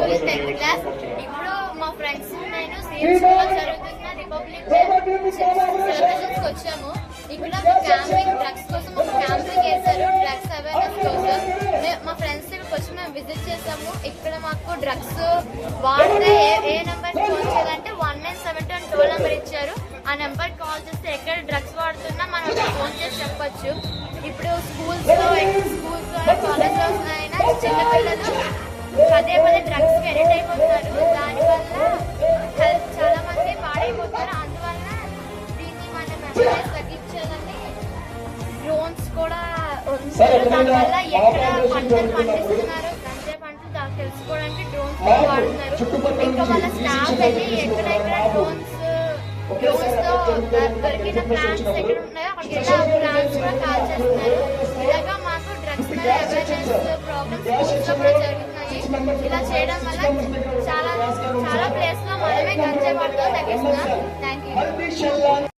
School 10th class. ఇప్పుడు మా friends నేను సేమ్ స్కూల్లో జరుగుతున్న రిపబ్లిక్ సెలబ్రేషన్స్ వచ్చాము. ఇక్కడ క్యాంపింగ్ డ్రగ్స్ కోసం ఒక క్యాంపింగ్ వేశారు, డ్రగ్స్ అవేర్నెస్ కోసం. మా ఫ్రెండ్స్ ఇక్కడికి వచ్చి మేము విజిట్ చేసాము. ఇక్కడ మాకు డ్రగ్స్ వాడితే ఏ నెంబర్ ఫోన్ చేయాలంటే 1972 అని టోల్ నెంబర్ ఇచ్చారు. ఆ నెంబర్ కాల్ చేస్తే ఎక్కడ డ్రగ్స్ వాడుతున్నా మనం ఫోన్ చేసి చెప్పొచ్చు. ఇప్పుడు స్కూల్స్ లో కాలేజ్ లో అయినా చిన్నపిల్లలు పదే డ్రగ్స్ కి అడిక్ట్ అయిపోతున్నారు. దానివల్ల హెల్త్ చాలా మంది పాడైపోతున్నారు. అందువల్ల దీన్ని మనం తగ్గించాలని డ్రోన్స్ కూడా దానివల్ల ఎక్కడ పంటలు పండిస్తున్నారు, గంజాయి పంటలు తెలుసుకోవడానికి డ్రోన్స్ వాడుతున్నారు. ఇంకా వాళ్ళ స్టాఫ్ వెళ్ళి ఎక్కడెక్కడ డ్రోన్స్ తో దొరికిన ప్లాంట్స్ ఎక్కడ ఉన్నాయో అక్కడికి వెళ్ళి ఆ ప్లాంట్స్ కూడా కాల్ చేస్తున్నారు. ఇలాగా మాకు డ్రగ్స్ మీద అవేర్నెస్ ప్రోగ్రామ్స్ స్కూల్స్ లో కూడా జరుగుతున్నాయి. ఇలా చేయడం వల్ల చాలా ప్లేస్ లో మనమే గంజాయి వాడకం తగ్గిస్తున్నాం. Thank you.